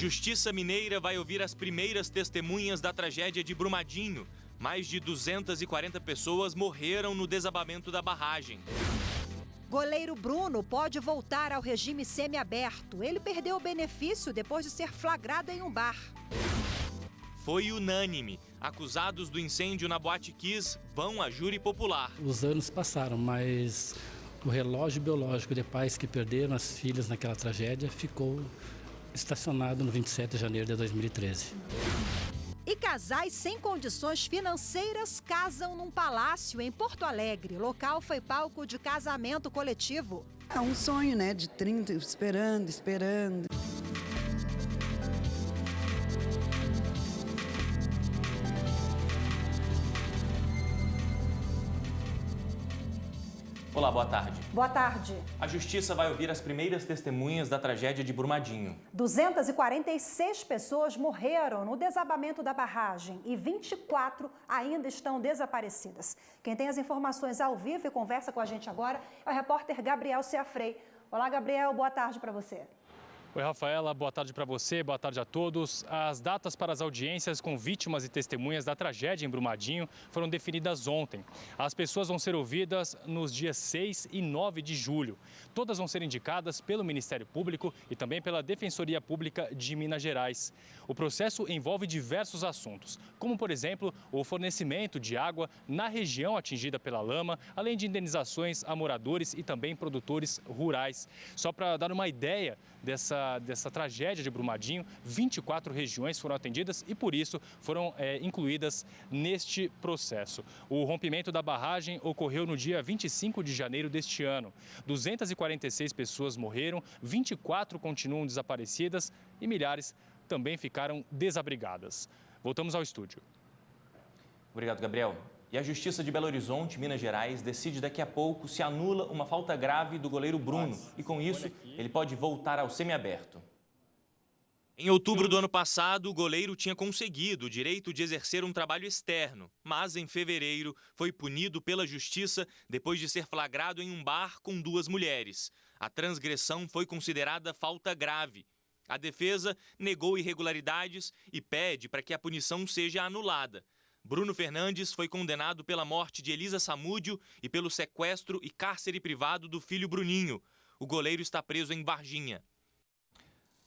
Justiça Mineira vai ouvir as primeiras testemunhas da tragédia de Brumadinho. Mais de 240 pessoas morreram no desabamento da barragem. Goleiro Bruno pode voltar ao regime semiaberto. Ele perdeu o benefício depois de ser flagrado em um bar. Foi unânime. Acusados do incêndio na Boate Kiss vão a júri popular. Os anos passaram, mas o relógio biológico de pais que perderam as filhas naquela tragédia ficou estacionado no 27 de janeiro de 2013. E casais sem condições financeiras casam num palácio em Porto Alegre. O local foi palco de casamento coletivo. É um sonho, né? De 30, esperando. Olá, boa tarde. Boa tarde. A Justiça vai ouvir as primeiras testemunhas da tragédia de Brumadinho. 246 pessoas morreram no desabamento da barragem e 24 ainda estão desaparecidas. Quem tem as informações ao vivo e conversa com a gente agora é o repórter Gabriel Ciafrei. Olá, Gabriel, boa tarde para você. Oi, Rafaela, boa tarde para você, boa tarde a todos. As datas para as audiências com vítimas e testemunhas da tragédia em Brumadinho foram definidas ontem. As pessoas vão ser ouvidas nos dias 6 e 9 de julho. Todas vão ser indicadas pelo Ministério Público e também pela Defensoria Pública de Minas Gerais. O processo envolve diversos assuntos, como, por exemplo, o fornecimento de água na região atingida pela lama, além de indenizações a moradores e também produtores rurais. Só para dar uma ideia dessa tragédia de Brumadinho, 24 regiões foram atendidas e, por isso, foram incluídas neste processo. O rompimento da barragem ocorreu no dia 25 de janeiro deste ano. 246 pessoas morreram, 24 continuam desaparecidas e milhares também ficaram desabrigadas. Voltamos ao estúdio. Obrigado, Gabriel. E a Justiça de Belo Horizonte, Minas Gerais, decide daqui a pouco se anula uma falta grave do goleiro Bruno. E com isso, ele pode voltar ao semiaberto. Em outubro do ano passado, o goleiro tinha conseguido o direito de exercer um trabalho externo. Mas, em fevereiro, foi punido pela Justiça depois de ser flagrado em um bar com 2 mulheres. A transgressão foi considerada falta grave. A defesa negou irregularidades e pede para que a punição seja anulada. Bruno Fernandes foi condenado pela morte de Elisa Samúdio e pelo sequestro e cárcere privado do filho Bruninho. O goleiro está preso em Varginha.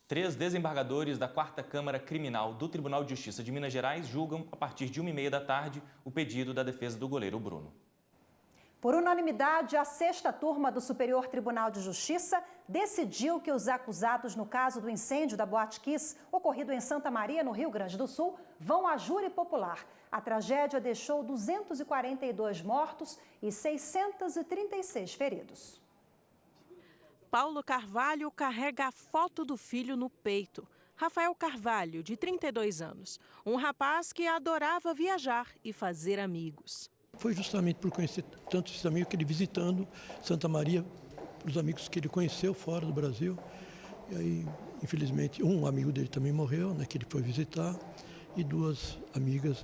3 desembargadores da 4ª Câmara Criminal do Tribunal de Justiça de Minas Gerais julgam, a partir de 1h30 da tarde, o pedido da defesa do goleiro Bruno. Por unanimidade, a 6ª turma do Superior Tribunal de Justiça decidiu que os acusados no caso do incêndio da Boate Kiss, ocorrido em Santa Maria, no Rio Grande do Sul, vão a júri popular. A tragédia deixou 242 mortos e 636 feridos. Paulo Carvalho carrega a foto do filho no peito. Rafael Carvalho, de 32 anos, um rapaz que adorava viajar e fazer amigos. Foi justamente por conhecer tanto esses amigos que ele visitando Santa Maria, os amigos que ele conheceu fora do Brasil. E aí, infelizmente, um amigo dele também morreu, né, que ele foi visitar, e 2 amigas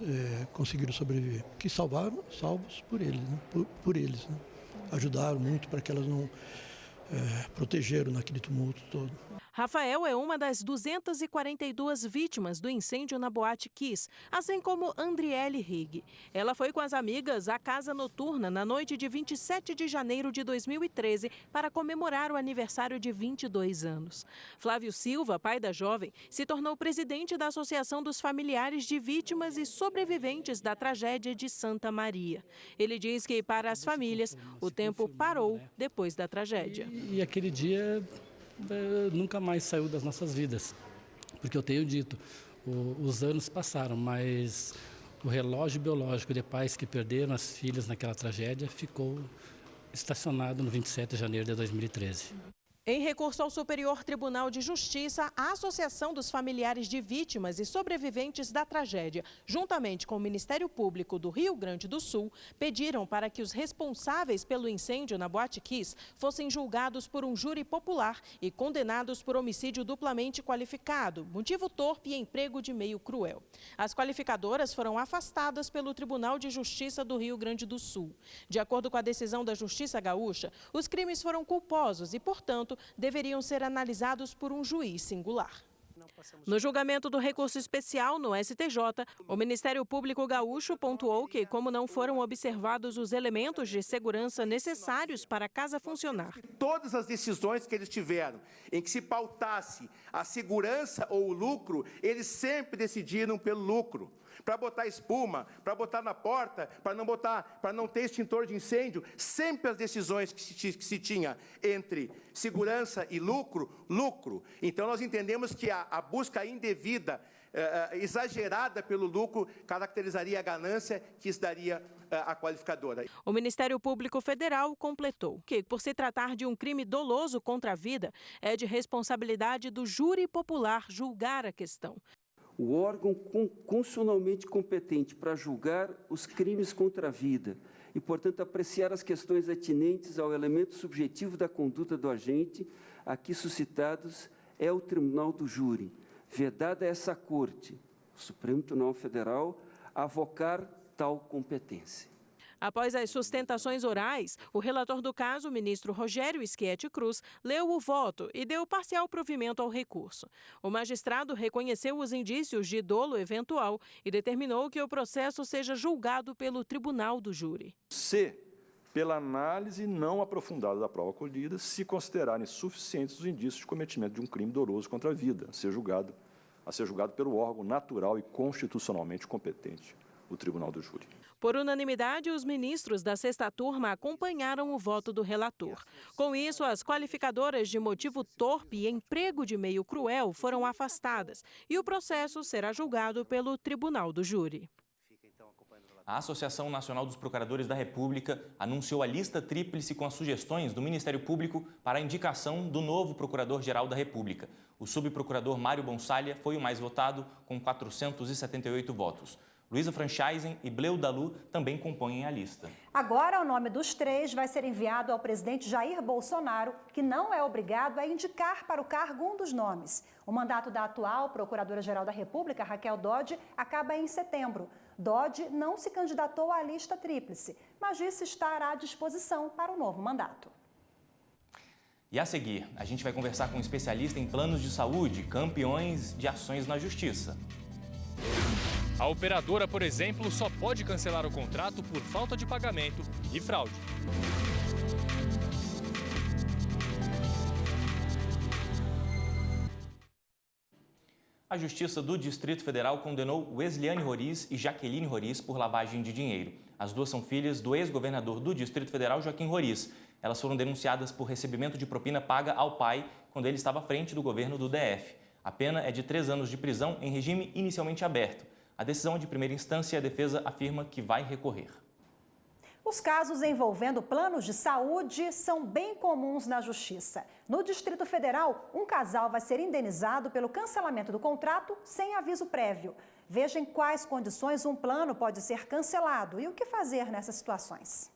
conseguiram sobreviver. Que salvos por eles, né, por eles, né. Ajudaram muito para que elas não protegeram naquele tumulto todo. Rafael é uma das 242 vítimas do incêndio na Boate Kiss, assim como Andriele Rigg. Ela foi com as amigas à casa noturna na noite de 27 de janeiro de 2013 para comemorar o aniversário de 22 anos. Flávio Silva, pai da jovem, se tornou presidente da Associação dos Familiares de Vítimas e Sobreviventes da Tragédia de Santa Maria. Ele diz que, para as famílias, o tempo parou depois da tragédia. E aquele dia nunca mais saiu das nossas vidas, porque eu tenho dito, os anos passaram, mas o relógio biológico de pais que perderam as filhas naquela tragédia ficou estacionado no 27 de janeiro de 2013. Em recurso ao Superior Tribunal de Justiça, a Associação dos Familiares de Vítimas e Sobreviventes da Tragédia, juntamente com o Ministério Público do Rio Grande do Sul, pediram para que os responsáveis pelo incêndio na Boate Kiss fossem julgados por um júri popular e condenados por homicídio duplamente qualificado, motivo torpe e emprego de meio cruel. As qualificadoras foram afastadas pelo Tribunal de Justiça do Rio Grande do Sul. De acordo com a decisão da Justiça Gaúcha, os crimes foram culposos e, portanto, deveriam ser analisados por um juiz singular. No julgamento do recurso especial no STJ, o Ministério Público Gaúcho pontuou que, como não foram observados os elementos de segurança necessários para a casa funcionar. Todas as decisões que eles tiveram, em que se pautasse a segurança ou o lucro, eles sempre decidiram pelo lucro. Para botar espuma, para botar na porta, para não ter extintor de incêndio, sempre as decisões que se tinha entre segurança e lucro, lucro. Então nós entendemos que a busca indevida, exagerada pelo lucro, caracterizaria a ganância, que isso daria a qualificadora. O Ministério Público Federal completou que, por se tratar de um crime doloso contra a vida, é de responsabilidade do júri popular julgar a questão. O órgão constitucionalmente competente para julgar os crimes contra a vida e, portanto, apreciar as questões atinentes ao elemento subjetivo da conduta do agente, aqui suscitados, é o Tribunal do Júri. Vedada essa Corte, o Supremo Tribunal Federal, avocar tal competência. Após as sustentações orais, o relator do caso, o ministro Rogério Schietti Cruz, leu o voto e deu parcial provimento ao recurso. O magistrado reconheceu os indícios de dolo eventual e determinou que o processo seja julgado pelo Tribunal do Júri. Se, pela análise não aprofundada da prova colhida, se considerarem suficientes os indícios de cometimento de um crime doloso contra a vida, a ser julgado pelo órgão natural e constitucionalmente competente, o Tribunal do Júri. Por unanimidade, os ministros da sexta turma acompanharam o voto do relator. Com isso, as qualificadoras de motivo torpe e emprego de meio cruel foram afastadas e o processo será julgado pelo Tribunal do Júri. A Associação Nacional dos Procuradores da República anunciou a lista tríplice com as sugestões do Ministério Público para a indicação do novo Procurador-Geral da República. O subprocurador Mário Bonsalha foi o mais votado, com 478 votos. Luísa Franchisen e Bleu Dalu também compõem a lista. Agora, o nome dos três vai ser enviado ao presidente Jair Bolsonaro, que não é obrigado a indicar para o cargo um dos nomes. O mandato da atual Procuradora-Geral da República, Raquel Dodge, acaba em setembro. Dodge não se candidatou à lista tríplice, mas disse estar à disposição para o novo mandato. E a seguir, a gente vai conversar com um especialista em planos de saúde, campeões de ações na justiça. A operadora, por exemplo, só pode cancelar o contrato por falta de pagamento e fraude. A Justiça do Distrito Federal condenou Wesliane Roriz e Jaqueline Roriz por lavagem de dinheiro. As duas são filhas do ex-governador do Distrito Federal, Joaquim Roriz. Elas foram denunciadas por recebimento de propina paga ao pai quando ele estava à frente do governo do DF. A pena é de 3 anos de prisão em regime inicialmente aberto. A decisão é de primeira instância e a defesa afirma que vai recorrer. Os casos envolvendo planos de saúde são bem comuns na Justiça. No Distrito Federal, um casal vai ser indenizado pelo cancelamento do contrato sem aviso prévio. Veja em quais condições um plano pode ser cancelado e o que fazer nessas situações.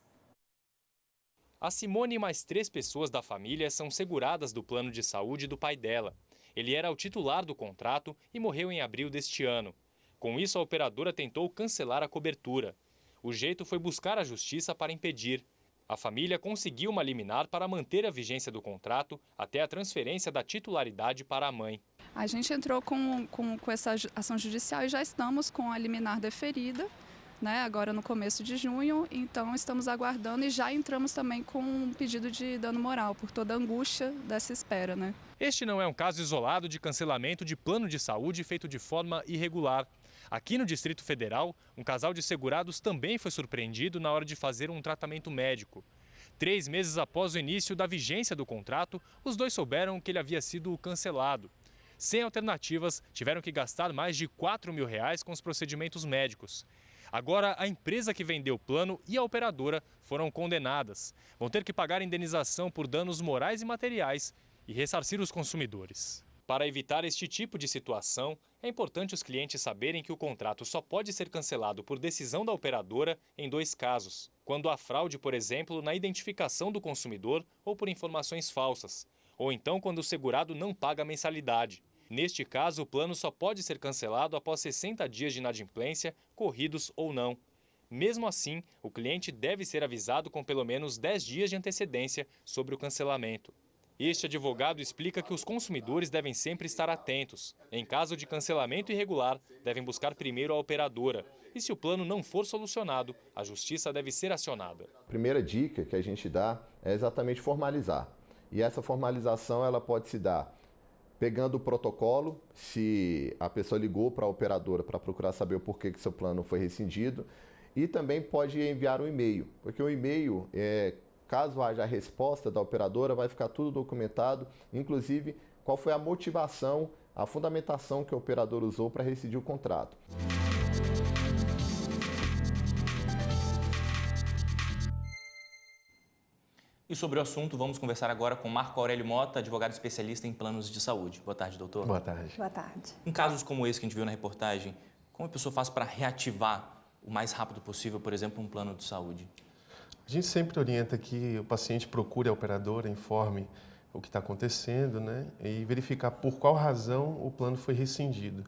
A Simone e mais 3 pessoas da família são seguradas do plano de saúde do pai dela. Ele era o titular do contrato e morreu em abril deste ano. Com isso, a operadora tentou cancelar a cobertura. O jeito foi buscar a justiça para impedir. A família conseguiu uma liminar para manter a vigência do contrato até a transferência da titularidade para a mãe. A gente entrou com essa ação judicial e já estamos com a liminar deferida, né, agora no começo de junho, então estamos aguardando e já entramos também com um pedido de dano moral por toda a angústia dessa espera, né? Este não é um caso isolado de cancelamento de plano de saúde feito de forma irregular. Aqui no Distrito Federal, um casal de segurados também foi surpreendido na hora de fazer um tratamento médico. 3 meses após o início da vigência do contrato, os dois souberam que ele havia sido cancelado. Sem alternativas, tiveram que gastar mais de R$4 mil com os procedimentos médicos. Agora, a empresa que vendeu o plano e a operadora foram condenadas. Vão ter que pagar indenização por danos morais e materiais e ressarcir os consumidores. Para evitar este tipo de situação, é importante os clientes saberem que o contrato só pode ser cancelado por decisão da operadora em 2 casos. Quando há fraude, por exemplo, na identificação do consumidor ou por informações falsas. Ou então quando o segurado não paga a mensalidade. Neste caso, o plano só pode ser cancelado após 60 dias de inadimplência, corridos ou não. Mesmo assim, o cliente deve ser avisado com pelo menos 10 dias de antecedência sobre o cancelamento. Este advogado explica que os consumidores devem sempre estar atentos. Em caso de cancelamento irregular, devem buscar primeiro a operadora. E se o plano não for solucionado, a justiça deve ser acionada. A primeira dica que a gente dá é exatamente formalizar. E essa formalização ela pode se dar pegando o protocolo, se a pessoa ligou para a operadora para procurar saber o porquê que seu plano foi rescindido, e também pode enviar um e-mail, porque o e-mail, caso haja a resposta da operadora, vai ficar tudo documentado, inclusive qual foi a motivação, a fundamentação que a operadora usou para rescindir o contrato. E sobre o assunto, vamos conversar agora com Marco Aurélio Mota, advogado especialista em planos de saúde. Boa tarde, doutor. Boa tarde. Boa tarde. Em casos como esse que a gente viu na reportagem, como a pessoa faz para reativar o mais rápido possível, por exemplo, um plano de saúde? A gente sempre orienta que o paciente procure a operadora, informe o que está acontecendo, né, e verificar por qual razão o plano foi rescindido.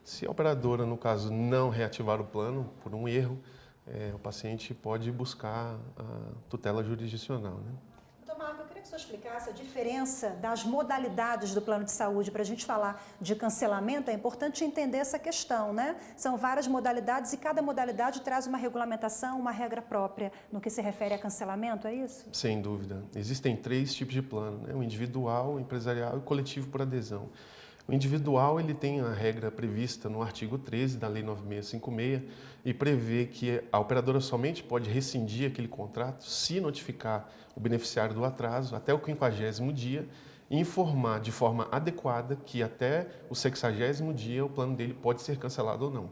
Se a operadora, no caso, não reativar o plano por um erro, o paciente pode buscar a tutela jurisdicional, né? Doutor Marco, eu queria que o senhor explicasse a diferença das modalidades do plano de saúde. Para a gente falar de cancelamento, é importante entender essa questão, né? São várias modalidades e cada modalidade traz uma regulamentação, uma regra própria no que se refere a cancelamento, é isso? Sem dúvida. Existem 3 tipos de plano, né? O individual, o empresarial e o coletivo por adesão. O individual ele tem a regra prevista no artigo 13 da Lei 9656 e prevê que a operadora somente pode rescindir aquele contrato se notificar o beneficiário do atraso até o 50º dia e informar de forma adequada que até o 60º dia o plano dele pode ser cancelado ou não.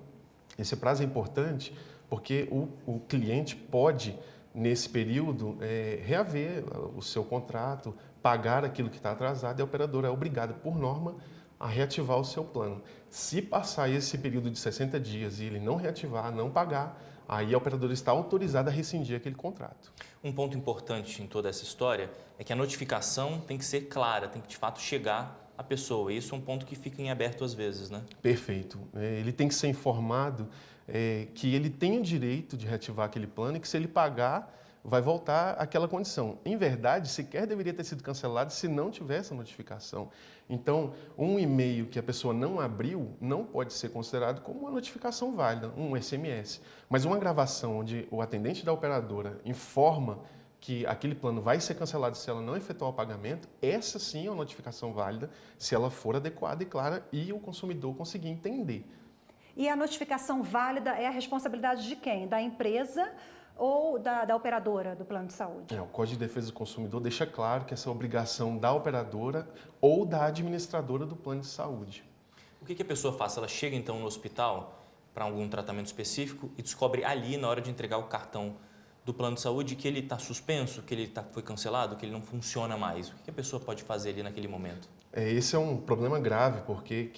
Esse prazo é importante porque o cliente pode, nesse período, reaver o seu contrato, pagar aquilo que está atrasado e a operadora é obrigada, por norma, a reativar o seu plano. Se passar esse período de 60 dias e ele não reativar, não pagar, aí a operadora está autorizada a rescindir aquele contrato. Um ponto importante em toda essa história é que a notificação tem que ser clara, tem que de fato chegar à pessoa. E isso é um ponto que fica em aberto às vezes, né? Perfeito. Ele tem que ser informado que ele tem o direito de reativar aquele plano e que se ele pagar, vai voltar àquela condição. Em verdade, sequer deveria ter sido cancelado se não tivesse a notificação. Então, um e-mail que a pessoa não abriu não pode ser considerado como uma notificação válida, um SMS. Mas uma gravação onde o atendente da operadora informa que aquele plano vai ser cancelado se ela não efetuar o pagamento, essa sim é uma notificação válida se ela for adequada e clara e o consumidor conseguir entender. E a notificação válida é a responsabilidade de quem? Da empresa ou da operadora do plano de saúde? O Código de Defesa do Consumidor deixa claro que essa é a obrigação da operadora ou da administradora do plano de saúde. O que a pessoa faz? Ela chega então no hospital para algum tratamento específico e descobre ali, na hora de entregar o cartão do plano de saúde, que ele está suspenso, que ele foi cancelado, que ele não funciona mais. O que a pessoa pode fazer ali naquele momento? Esse é um problema grave, porque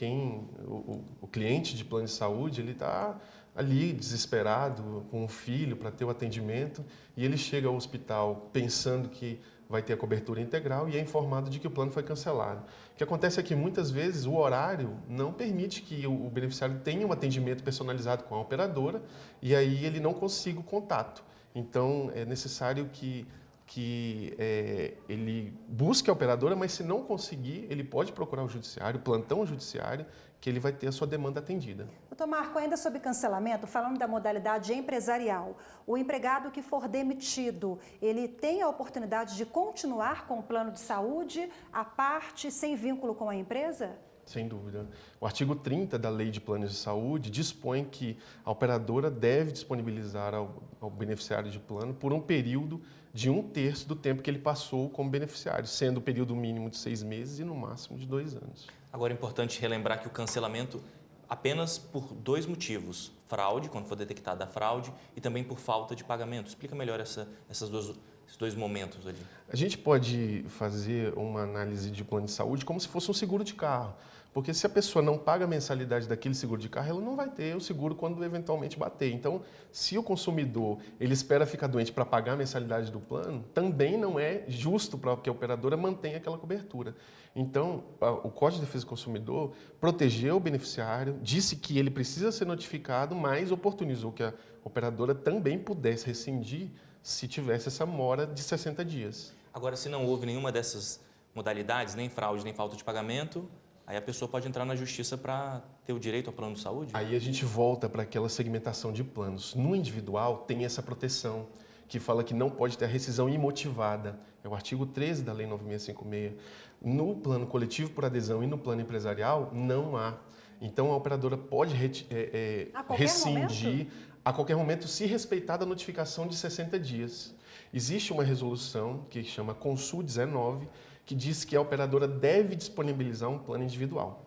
o cliente de plano de saúde ele está ali desesperado com um filho para ter o atendimento e ele chega ao hospital pensando que vai ter a cobertura integral e é informado de que o plano foi cancelado. O que acontece é que muitas vezes o horário não permite que o beneficiário tenha um atendimento personalizado com a operadora e aí ele não consiga o contato. Então é necessário que ele busque a operadora, mas se não conseguir, ele pode procurar o judiciário, o plantão judiciário, que ele vai ter a sua demanda atendida. Doutor Marco, ainda sobre cancelamento, falando da modalidade empresarial, o empregado que for demitido, ele tem a oportunidade de continuar com o plano de saúde à parte, sem vínculo com a empresa? Sem dúvida. O artigo 30 da Lei de Planos de Saúde dispõe que a operadora deve disponibilizar ao beneficiário de plano por um período de 1/3 do tempo que ele passou como beneficiário, sendo o período mínimo de 6 meses e no máximo de 2 anos. Agora é importante relembrar que o cancelamento apenas por 2 motivos. Fraude, quando for detectada a fraude, e também por falta de pagamento. Explica melhor esses dois momentos ali. A gente pode fazer uma análise de plano de saúde como se fosse um seguro de carro. Porque se a pessoa não paga a mensalidade daquele seguro de carro, ela não vai ter o seguro quando eventualmente bater. Então, se o consumidor ele espera ficar doente para pagar a mensalidade do plano, também não é justo para que a operadora mantenha aquela cobertura. Então, o Código de Defesa do Consumidor protegeu o beneficiário, disse que ele precisa ser notificado, mas oportunizou que a operadora também pudesse rescindir se tivesse essa mora de 60 dias. Agora, se não houve nenhuma dessas modalidades, nem fraude, nem falta de pagamento, aí a pessoa pode entrar na justiça para ter o direito ao plano de saúde? Aí a gente volta para aquela segmentação de planos. No individual tem essa proteção, que fala que não pode ter a rescisão imotivada. É o artigo 13 da Lei 9656. No plano coletivo por adesão e no plano empresarial, não há. Então, a operadora pode rescindir a qualquer momento, se respeitar a notificação de 60 dias. Existe uma resolução que chama Consul 19, que diz que a operadora deve disponibilizar um plano individual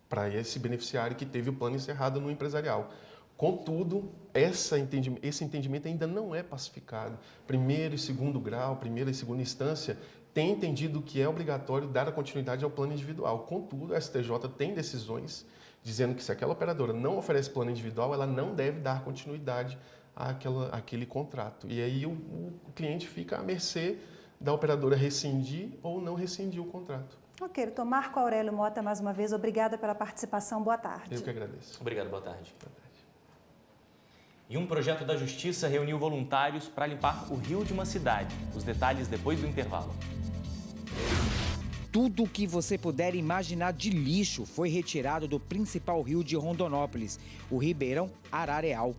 para esse beneficiário que teve o plano encerrado no empresarial. Contudo, esse entendimento ainda não é pacificado. Primeiro e segundo grau, primeira e segunda instância, tem entendido que é obrigatório dar a continuidade ao plano individual. Contudo, a STJ tem decisões dizendo que se aquela operadora não oferece plano individual, ela não deve dar continuidade àquele contrato. E aí o cliente fica à mercê da operadora rescindir ou não rescindir o contrato. Ok, doutor Marco Aurélio Mota, mais uma vez, obrigada pela participação. Boa tarde. Eu que agradeço. Obrigado, boa tarde. Boa tarde. E um projeto da Justiça reuniu voluntários para limpar o rio de uma cidade. Os detalhes depois do intervalo. Tudo o que você puder imaginar de lixo foi retirado do principal rio de Rondonópolis, o Ribeirão Arareal.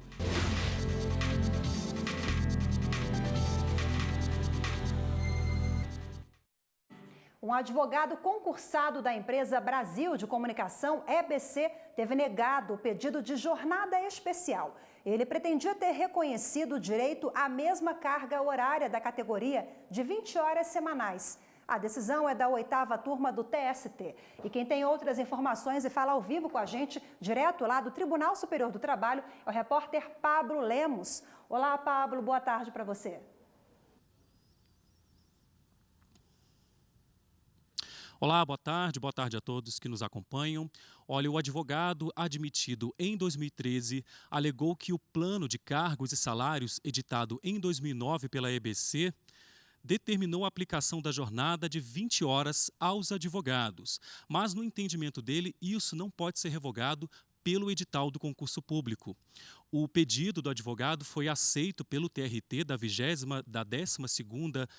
Um advogado concursado da empresa Brasil de Comunicação, EBC, teve negado o pedido de jornada especial. Ele pretendia ter reconhecido o direito à mesma carga horária da categoria de 20 horas semanais. A decisão é da 8ª turma do TST. E quem tem outras informações e fala ao vivo com a gente, direto lá do Tribunal Superior do Trabalho, é o repórter Pablo Lemos. Olá, Pablo, boa tarde para você. Olá, boa tarde a todos que nos acompanham. Olha, o advogado admitido em 2013 alegou que o plano de cargos e salários editado em 2009 pela EBC determinou a aplicação da jornada de 20 horas aos advogados. Mas, no entendimento dele, isso não pode ser revogado pelo edital do concurso público. O pedido do advogado foi aceito pelo TRT da 12ª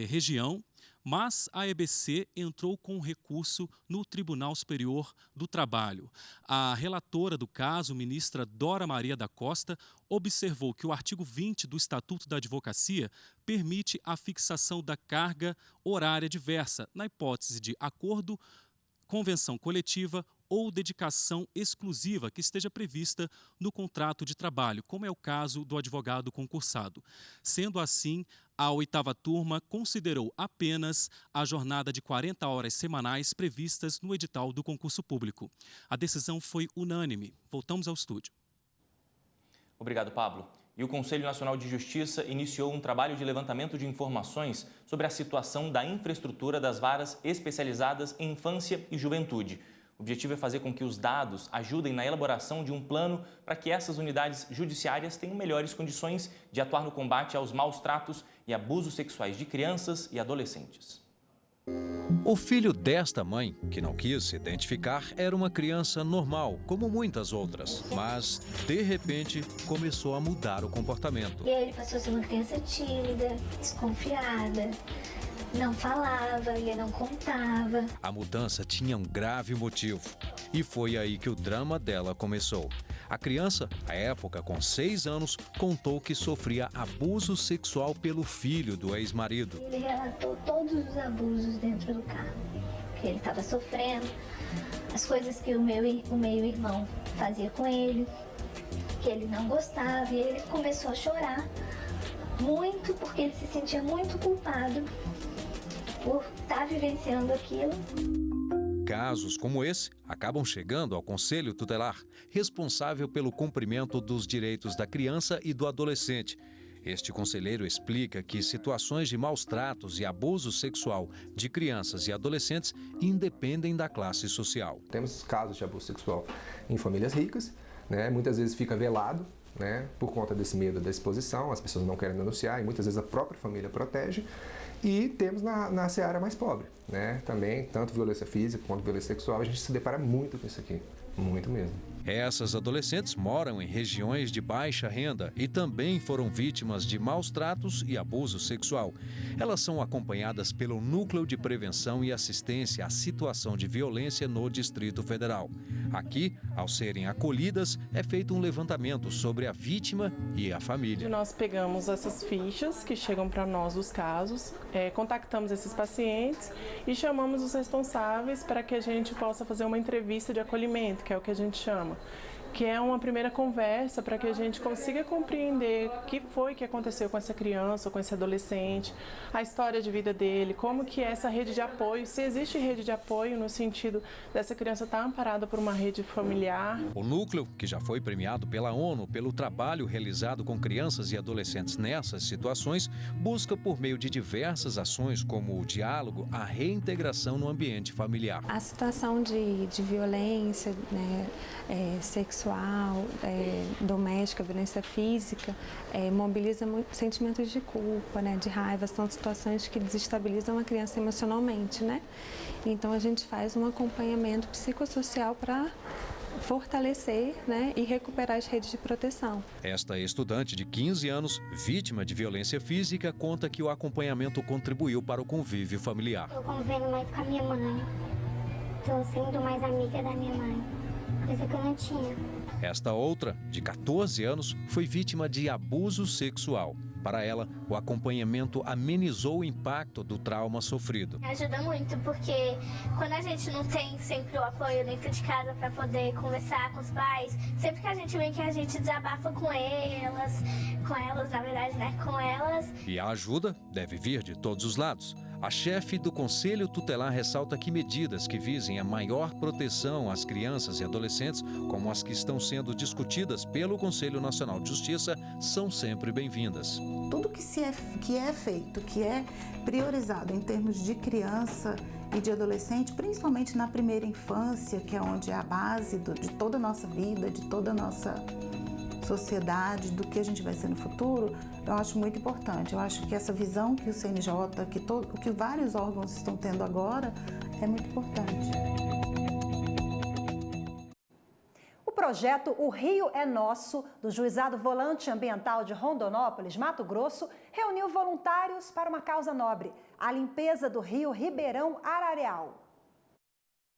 região, mas a EBC entrou com recurso no Tribunal Superior do Trabalho. A relatora do caso, ministra Dora Maria da Costa, observou que o artigo 20 do Estatuto da Advocacia permite a fixação da carga horária diversa, na hipótese de acordo, convenção coletiva ou dedicação exclusiva que esteja prevista no contrato de trabalho, como é o caso do advogado concursado. Sendo assim, a 8ª turma considerou apenas a jornada de 40 horas semanais previstas no edital do concurso público. A decisão foi unânime. Voltamos ao estúdio. Obrigado, Pablo. E o Conselho Nacional de Justiça iniciou um trabalho de levantamento de informações sobre a situação da infraestrutura das varas especializadas em infância e juventude. O objetivo é fazer com que os dados ajudem na elaboração de um plano para que essas unidades judiciárias tenham melhores condições de atuar no combate aos maus tratos e abusos sexuais de crianças e adolescentes. O filho desta mãe, que não quis se identificar, era uma criança normal, como muitas outras. Mas, de repente, começou a mudar o comportamento. E aí ele passou a ser uma criança tímida, desconfiada. Não falava, ele não contava. A mudança tinha um grave motivo. E foi aí que o drama dela começou. A criança, à época com 6 anos, contou que sofria abuso sexual pelo filho do ex-marido. Ele relatou todos os abusos dentro do carro. Que ele estava sofrendo, as coisas que o meio-irmão fazia com ele, que ele não gostava. E ele começou a chorar muito porque ele se sentia muito culpado por estar vivenciando aquilo. Casos como esse acabam chegando ao Conselho Tutelar, responsável pelo cumprimento dos direitos da criança e do adolescente. Este conselheiro explica que situações de maus tratos e abuso sexual de crianças e adolescentes independem da classe social. Temos casos de abuso sexual em famílias ricas, né? Muitas vezes fica velado, né? Por conta desse medo da exposição, as pessoas não querem denunciar e muitas vezes a própria família protege. E temos na seara mais pobre, né? Também, tanto violência física quanto violência sexual, a gente se depara muito com isso aqui, muito mesmo. Essas adolescentes moram em regiões de baixa renda e também foram vítimas de maus tratos e abuso sexual. Elas são acompanhadas pelo Núcleo de Prevenção e Assistência à Situação de Violência no Distrito Federal. Aqui, ao serem acolhidas, é feito um levantamento sobre a vítima e a família. Nós pegamos essas fichas que chegam para nós dos casos, contactamos esses pacientes e chamamos os responsáveis para que a gente possa fazer uma entrevista de acolhimento, que é o que a gente chama, que é uma primeira conversa para que a gente consiga compreender o que foi que aconteceu com essa criança ou com esse adolescente, a história de vida dele, como que é essa rede de apoio, se existe rede de apoio no sentido dessa criança estar amparada por uma rede familiar. O núcleo, que já foi premiado pela ONU pelo trabalho realizado com crianças e adolescentes nessas situações, busca por meio de diversas ações como o diálogo, a reintegração no ambiente familiar. A situação de violência, né, sexual, doméstica, violência física, mobiliza muito sentimentos de culpa, né, de raiva, são situações que desestabilizam a criança emocionalmente, né? Então a gente faz um acompanhamento psicossocial para fortalecer, né, e recuperar as redes de proteção. Esta estudante de 15 anos, vítima de violência física, conta que o acompanhamento contribuiu para o convívio familiar. Eu convivo mais com a minha mãe, estou sendo mais amiga da minha mãe, coisa que eu não tinha. Esta outra, de 14 anos, foi vítima de abuso sexual. Para ela, o acompanhamento amenizou o impacto do trauma sofrido. Ajuda muito, porque quando a gente não tem sempre o apoio dentro de casa para poder conversar com os pais, sempre que a gente vem que a gente desabafa com elas, na verdade, né, com elas. E a ajuda deve vir de todos os lados. A chefe do Conselho Tutelar ressalta que medidas que visem a maior proteção às crianças e adolescentes, como as que estão sendo discutidas pelo Conselho Nacional de Justiça, são sempre bem-vindas. Tudo que é feito, que é priorizado em termos de criança e de adolescente, principalmente na primeira infância, que é onde é a base de toda a nossa vida, de toda a nossa sociedade, do que a gente vai ser no futuro, eu acho muito importante. Eu acho que essa visão que o CNJ, que vários órgãos estão tendo agora, é muito importante. O projeto O Rio é Nosso, do Juizado Volante Ambiental de Rondonópolis, Mato Grosso, reuniu voluntários para uma causa nobre, a limpeza do rio Ribeirão Arareal.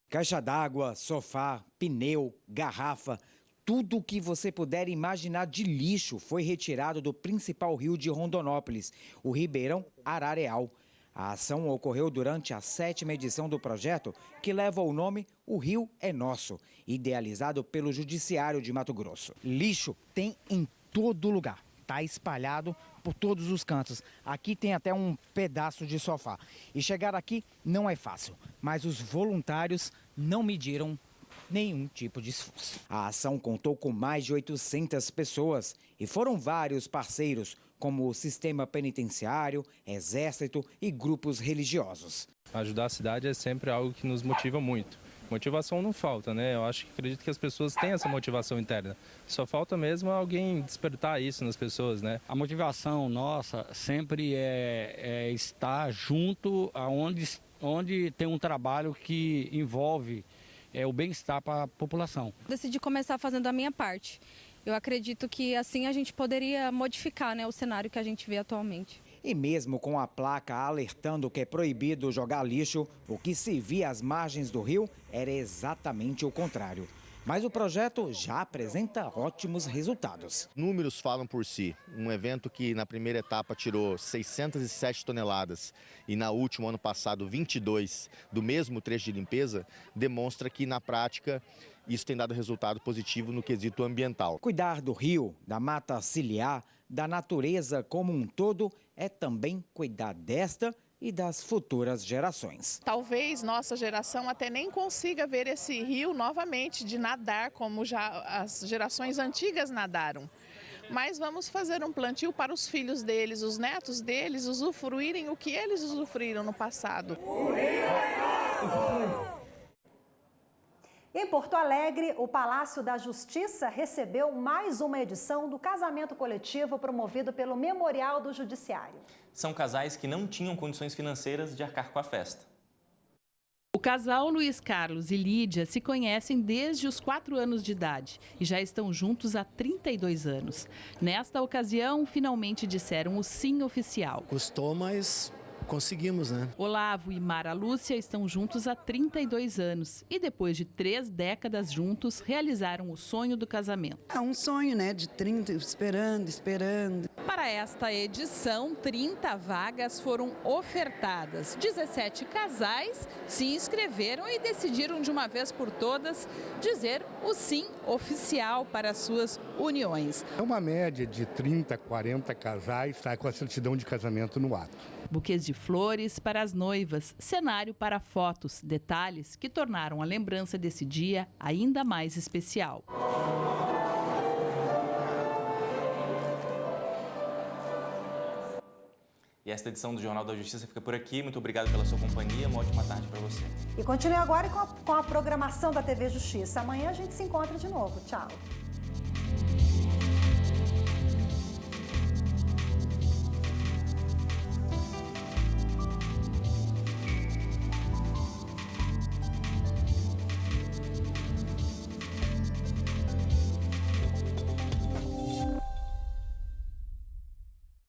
Caixa d'água, sofá, pneu, garrafa, tudo o que você puder imaginar de lixo foi retirado do principal rio de Rondonópolis, o Ribeirão Arareal. A ação ocorreu durante a 7ª edição do projeto, que leva o nome O Rio é Nosso, idealizado pelo Judiciário de Mato Grosso. Lixo tem em todo lugar, está espalhado por todos os cantos. Aqui tem até um pedaço de sofá. E chegar aqui não é fácil, mas os voluntários não mediram nenhum tipo de esforço. A ação contou com mais de 800 pessoas e foram vários parceiros, como o sistema penitenciário, exército e grupos religiosos. Ajudar a cidade é sempre algo que nos motiva muito. Motivação não falta, né? Acredito que as pessoas têm essa motivação interna. Só falta mesmo alguém despertar isso nas pessoas, né? A motivação nossa sempre é estar junto onde tem um trabalho que envolve o bem-estar para a população. Decidi começar fazendo a minha parte. Eu acredito que assim a gente poderia modificar, né, o cenário que a gente vê atualmente. E mesmo com a placa alertando que é proibido jogar lixo, o que se via às margens do rio era exatamente o contrário. Mas o projeto já apresenta ótimos resultados. Números falam por si. Um evento que na primeira etapa tirou 607 toneladas e na última, ano passado, 22 do mesmo trecho de limpeza, demonstra que na prática isso tem dado resultado positivo no quesito ambiental. Cuidar do rio, da mata ciliar, da natureza como um todo é também cuidar desta e das futuras gerações. Talvez nossa geração até nem consiga ver esse rio novamente, de nadar como já as gerações antigas nadaram. Mas vamos fazer um plantio para os filhos deles, os netos deles, usufruírem o que eles usufruíram no passado. Em Porto Alegre, o Palácio da Justiça recebeu mais uma edição do casamento coletivo promovido pelo Memorial do Judiciário. São casais que não tinham condições financeiras de arcar com a festa. O casal Luiz Carlos e Lídia se conhecem desde os 4 anos de idade e já estão juntos há 32 anos. Nesta ocasião, finalmente disseram o sim oficial. Custou, mas conseguimos, né? Olavo e Mara Lúcia estão juntos há 32 anos e depois de 3 décadas juntos, realizaram o sonho do casamento. É um sonho, né? De 30, esperando. Para esta edição, 30 vagas foram ofertadas. 17 casais se inscreveram e decidiram de uma vez por todas dizer o sim oficial para as suas uniões. É uma média de 30, 40 casais sai com a certidão de casamento no ato. Buquês de flores para as noivas, cenário para fotos, detalhes que tornaram a lembrança desse dia ainda mais especial. E esta edição do Jornal da Justiça fica por aqui. Muito obrigado pela sua companhia. Uma ótima tarde para você. E continue agora com a programação da TV Justiça. Amanhã a gente se encontra de novo. Tchau.